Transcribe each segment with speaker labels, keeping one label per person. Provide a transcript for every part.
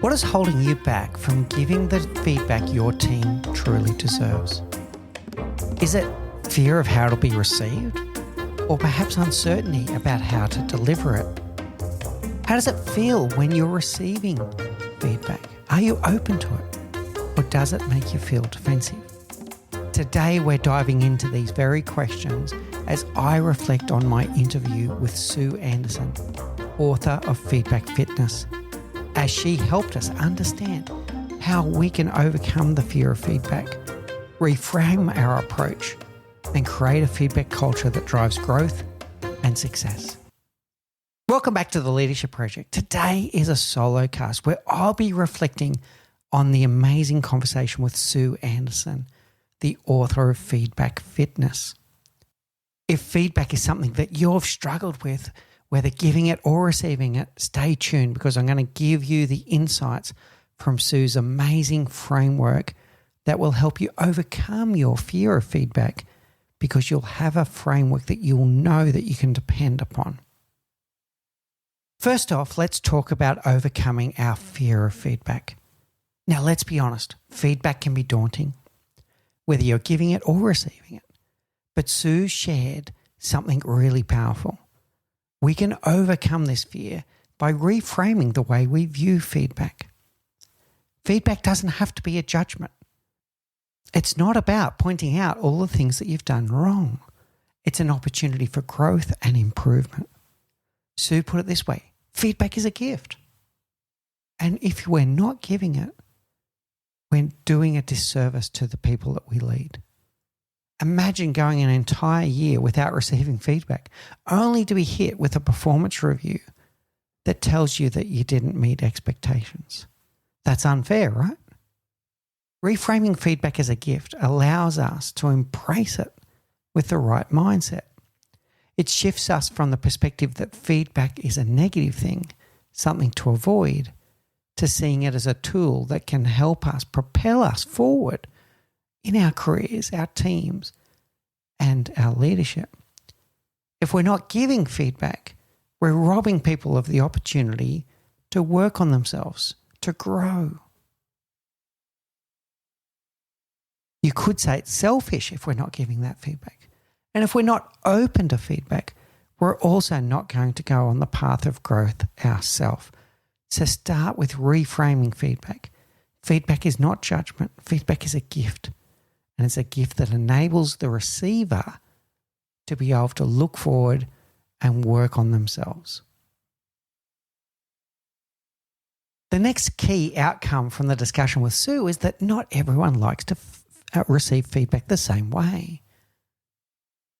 Speaker 1: What is holding you back from giving the feedback your team truly deserves? Is it fear of how it'll be received? Or perhaps uncertainty about how to deliver it? How does it feel when you're receiving feedback? Are you open to it? Or does it make you feel defensive? Today we're diving into these very questions as I reflect on my interview with Sue Anderson, author of Feedback Fitness, as she helped us understand how we can overcome the fear of feedback, reframe our approach, and create a feedback culture that drives growth and success. Welcome back to the Leadership Project. Today is a solo cast where I'll be reflecting on the amazing conversation with Sue Anderson, the author of Feedback Fitness. If feedback is something that you've struggled with, whether giving it or receiving it, stay tuned because I'm going to give you the insights from Sue's amazing framework that will help you overcome your fear of feedback because you'll have a framework that you'll know that you can depend upon. First off, let's talk about overcoming our fear of feedback. Now, let's be honest, feedback can be daunting, whether you're giving it or receiving it. But Sue shared something really powerful. We can overcome this fear by reframing the way we view feedback. Feedback doesn't have to be a judgment. It's not about pointing out all the things that you've done wrong. It's an opportunity for growth and improvement. Sue put it this way, feedback is a gift. And if we're not giving it, we're doing a disservice to the people that we lead. Imagine going an entire year without receiving feedback, only to be hit with a performance review that tells you that you didn't meet expectations. That's unfair, right? Reframing feedback as a gift allows us to embrace it with the right mindset. It shifts us from the perspective that feedback is a negative thing, something to avoid, to seeing it as a tool that can help us propel us forward in our careers, our teams, and our leadership. If we're not giving feedback, we're robbing people of the opportunity to work on themselves, to grow. You could say it's selfish if we're not giving that feedback. And if we're not open to feedback, we're also not going to go on the path of growth ourselves. So start with reframing feedback. Feedback is not judgment. Feedback is a gift. And it's a gift that enables the receiver to be able to look forward and work on themselves. The next key outcome from the discussion with Sue is that not everyone likes to receive feedback the same way.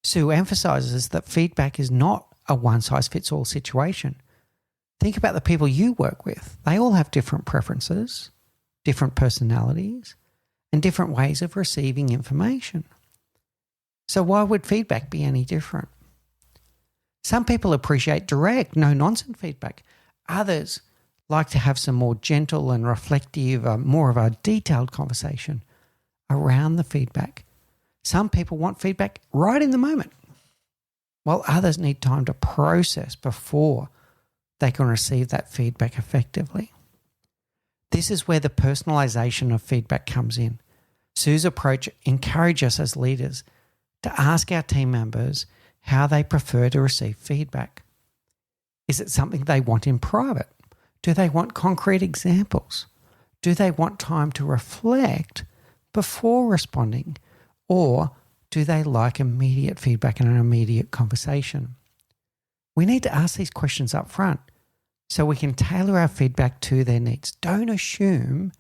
Speaker 1: Sue emphasizes that feedback is not a one-size-fits-all situation. Think about the people you work with. They all have different preferences, different personalities, and different ways of receiving information. So why would feedback be any different? Some people appreciate direct, no-nonsense feedback. Others like to have some more gentle and reflective, more of a detailed conversation around the feedback. Some people want feedback right in the moment, while others need time to process before they can receive that feedback effectively. This is where the personalization of feedback comes in. Sue's approach encourages us as leaders to ask our team members how they prefer to receive feedback. Is it something they want in private? Do they want concrete examples? Do they want time to reflect before responding? Or do they like immediate feedback and an immediate conversation? We need to ask these questions up front so we can tailor our feedback to their needs. Don't assume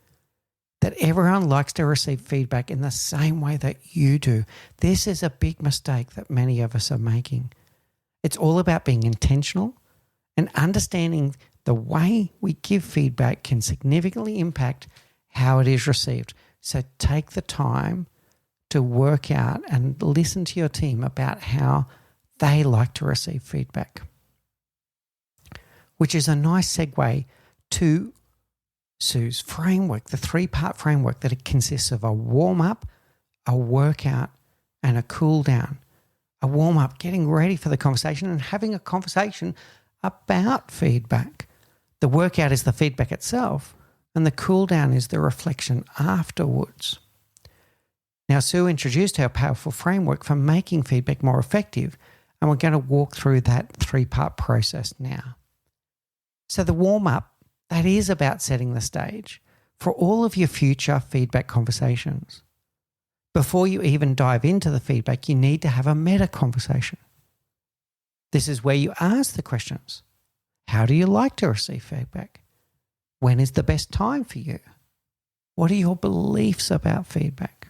Speaker 1: that everyone likes to receive feedback in the same way that you do. This is a big mistake that many of us are making. It's all about being intentional and understanding the way we give feedback can significantly impact how it is received. So take the time to work out and listen to your team about how they like to receive feedback. Which is a nice segue to Sue's framework, the 3-part framework that it consists of a warm-up, a workout, and a cool-down. A warm-up, getting ready for the conversation and having a conversation about feedback. The workout is the feedback itself. And the cool down is the reflection afterwards. Now, Sue introduced her powerful framework for making feedback more effective, and we're going to walk through that 3-part process now. So the warm-up, that is about setting the stage for all of your future feedback conversations. Before you even dive into the feedback, you need to have a meta conversation. This is where you ask the questions. How do you like to receive feedback? When is the best time for you? What are your beliefs about feedback?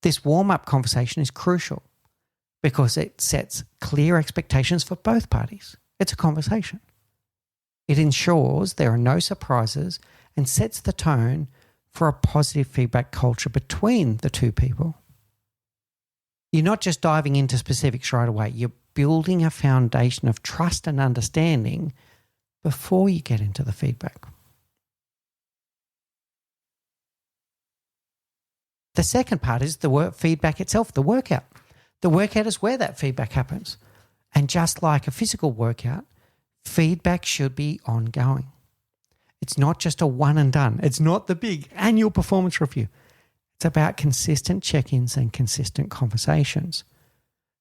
Speaker 1: This warm-up conversation is crucial because it sets clear expectations for both parties. It's a conversation. It ensures there are no surprises and sets the tone for a positive feedback culture between the two people. You're not just diving into specifics right away. You're building a foundation of trust and understanding before you get into the feedback. The second part is the feedback itself, the workout. The workout is where that feedback happens. And just like a physical workout, feedback should be ongoing. It's not just a one and done. It's not the big annual performance review. It's about consistent check-ins and consistent conversations.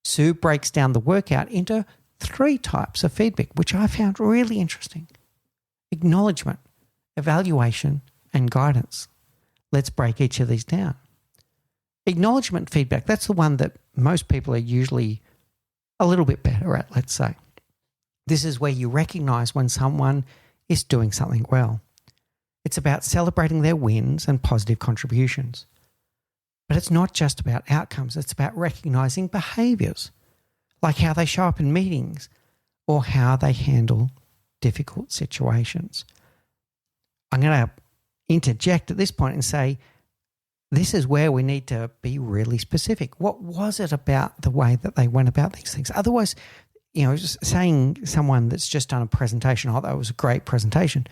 Speaker 1: Sue breaks down the workout into 3 types of feedback, which I found really interesting. Acknowledgement, evaluation, and guidance. Let's break each of these down. Acknowledgement feedback, that's the one that most people are usually a little bit better at, let's say. This is where you recognize when someone is doing something well. It's about celebrating their wins and positive contributions. But it's not just about outcomes. It's about recognizing behaviors, like how they show up in meetings or how they handle difficult situations. I'm going to interject at this point and say, this is where we need to be really specific. What was it about the way that they went about these things? Otherwise, just saying someone that's just done a presentation, oh, that was a great presentation,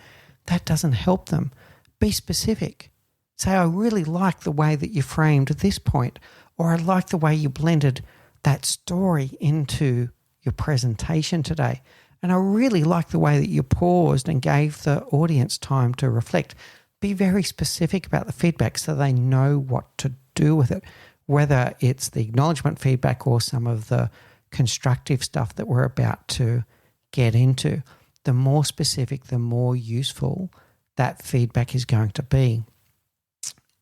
Speaker 1: that doesn't help them. Be specific. Say, I really like the way that you framed this point, or I like the way you blended that story into your presentation today. And I really like the way that you paused and gave the audience time to reflect. Be very specific about the feedback so they know what to do with it, whether it's the acknowledgement feedback or some of the constructive stuff that we're about to get into. The more specific, the more useful that feedback is going to be.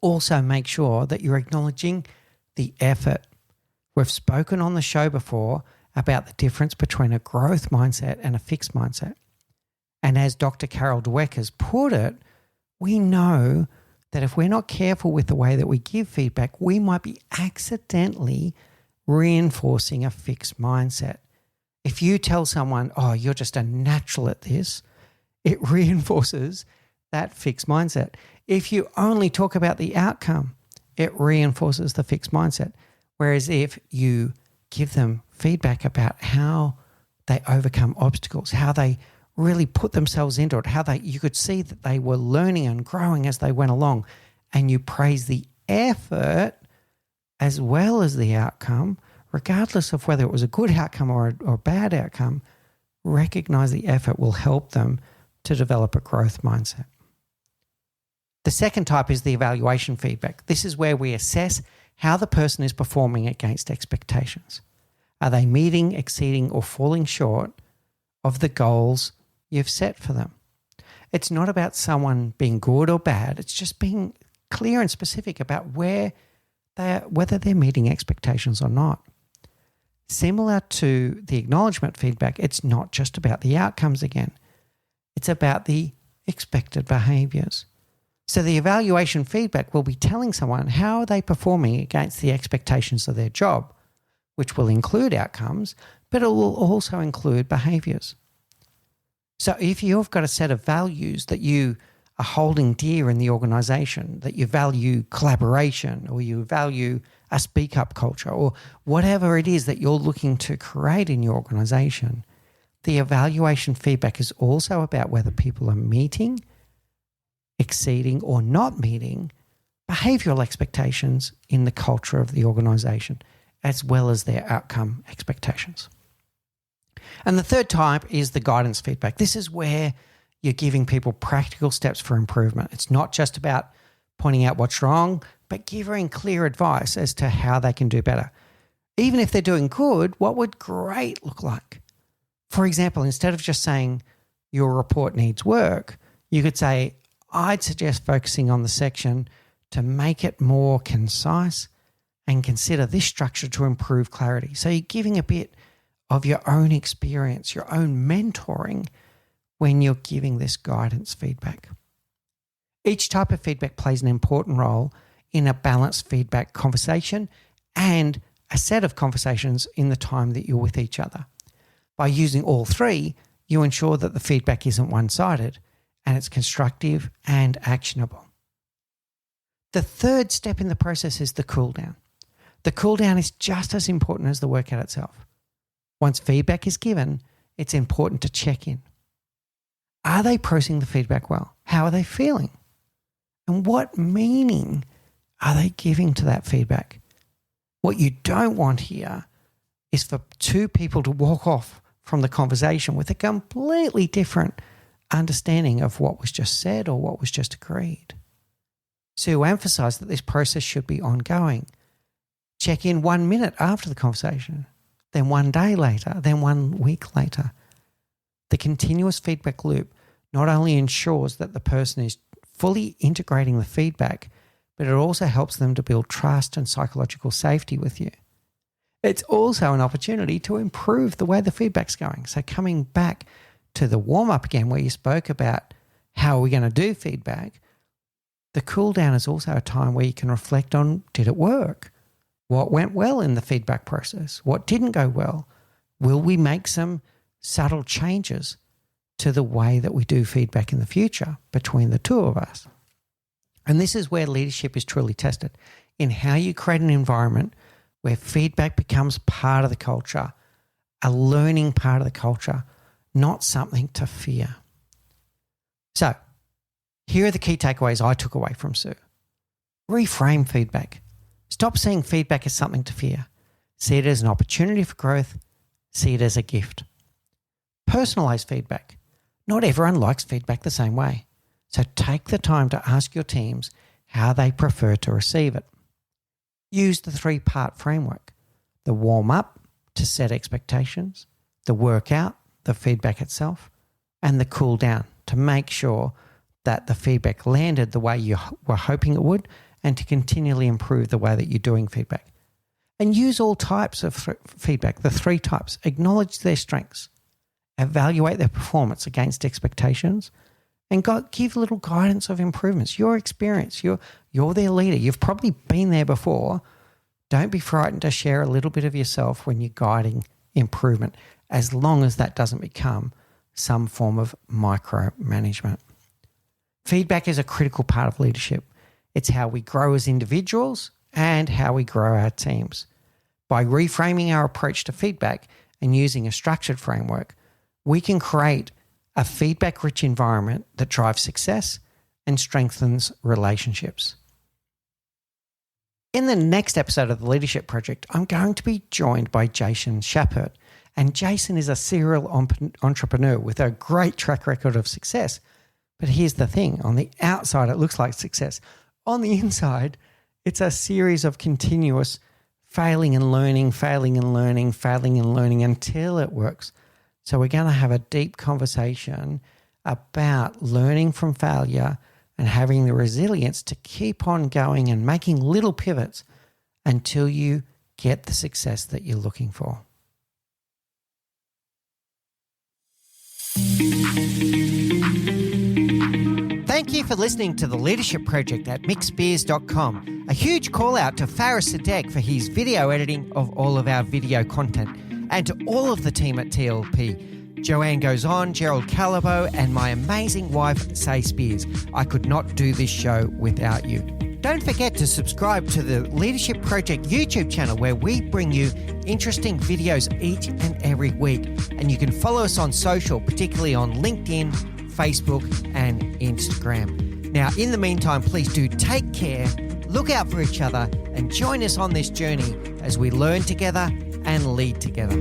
Speaker 1: Also, make sure that you're acknowledging the effort. We've spoken on the show before about the difference between a growth mindset and a fixed mindset. And as Dr. Carol Dweck has put it, we know that if we're not careful with the way that we give feedback, we might be accidentally reinforcing a fixed mindset. If you tell someone, oh, you're just a natural at this, it reinforces that fixed mindset. If you only talk about the outcome, it reinforces the fixed mindset. Whereas if you give them feedback about how they overcome obstacles, how they really put themselves into it, you could see that they were learning and growing as they went along, and you praise the effort as well as the outcome, regardless of whether it was a good outcome or a bad outcome, recognize the effort will help them to develop a growth mindset. The second type is the evaluation feedback. This is where we assess how the person is performing against expectations. Are they meeting, exceeding, or falling short of the goals you've set for them? It's not about someone being good or bad. It's just being clear and specific about whether they're meeting expectations or not. Similar to the acknowledgement feedback, it's not just about the outcomes again. It's about the expected behaviors. So the evaluation feedback will be telling someone how are they performing against the expectations of their job, which will include outcomes, but it will also include behaviors. So if you've got a set of values that you are holding dear in the organization, that you value collaboration or you value a speak-up culture or whatever it is that you're looking to create in your organization, the evaluation feedback is also about whether people are meeting, exceeding, or not meeting behavioral expectations in the culture of the organization, as well as their outcome expectations. And the third type is the guidance feedback. This is where You're giving people practical steps for improvement. It's not just about pointing out what's wrong, but giving clear advice as to how they can do better. Even if they're doing good, what would great look like? For example, instead of just saying your report needs work, you could say, I'd suggest focusing on the section to make it more concise and consider this structure to improve clarity. So you're giving a bit of your own experience, your own mentoring when you're giving this guidance feedback. Each type of feedback plays an important role in a balanced feedback conversation and a set of conversations in the time that you're with each other. By using all three, you ensure that the feedback isn't one-sided and it's constructive and actionable. The third step in the process is the cool down. The cool down is just as important as the workout itself. Once feedback is given, it's important to check in. Are they processing the feedback well? How are they feeling? And what meaning are they giving to that feedback? What you don't want here is for two people to walk off from the conversation with a completely different understanding of what was just said or what was just agreed. Sue emphasized that this process should be ongoing. Check in 1 minute after the conversation, then 1 day later, then 1 week later. The continuous feedback loop not only ensures that the person is fully integrating the feedback, but it also helps them to build trust and psychological safety with you. It's also an opportunity to improve the way the feedback's going. So coming back to the warm-up again where you spoke about how are we going to do feedback, the cool down is also a time where you can reflect on, did it work? What went well in the feedback process? What didn't go well? Will we make some subtle changes to the way that we do feedback in the future between the two of us? And this is where leadership is truly tested, in how you create an environment where feedback becomes part of the culture, a learning part of the culture, not something to fear. So, here are the key takeaways I took away from Sue. Reframe feedback. Stop seeing feedback as something to fear. See it as an opportunity for growth. See it as a gift. Personalize feedback. Not everyone likes feedback the same way. So take the time to ask your teams how they prefer to receive it. Use the 3-part framework. The warm-up to set expectations, the workout, the feedback itself, and the cool down to make sure that the feedback landed the way you were hoping it would and to continually improve the way that you're doing feedback. And use all types of feedback, the 3 types. Acknowledge their strengths, evaluate their performance against expectations, and give little guidance of improvements. Your experience, you're their leader. You've probably been there before. Don't be frightened to share a little bit of yourself when you're guiding improvement, as long as that doesn't become some form of micromanagement. Feedback is a critical part of leadership. It's how we grow as individuals and how we grow our teams. By reframing our approach to feedback and using a structured framework, we can create a feedback-rich environment that drives success and strengthens relationships. In the next episode of the Leadership Project, I'm going to be joined by Jason Shepard. And Jason is a serial entrepreneur with a great track record of success. But here's the thing, on the outside, it looks like success. On the inside, it's a series of continuous failing and learning until it works. So we're going to have a deep conversation about learning from failure and having the resilience to keep on going and making little pivots until you get the success that you're looking for. Thank you for listening to The Leadership Project at mickspiers.com. A huge call out to Faris Sadek for his video editing of all of our video content, and to all of the team at TLP. Joanne Goes On, Gerald Calabo, and my amazing wife, Spiers. I could not do this show without you. Don't forget to subscribe to the Leadership Project YouTube channel, where we bring you interesting videos each and every week. And you can follow us on social, particularly on LinkedIn, Facebook, and Instagram. Now, in the meantime, please do take care, look out for each other, and join us on this journey as we learn together and lead together.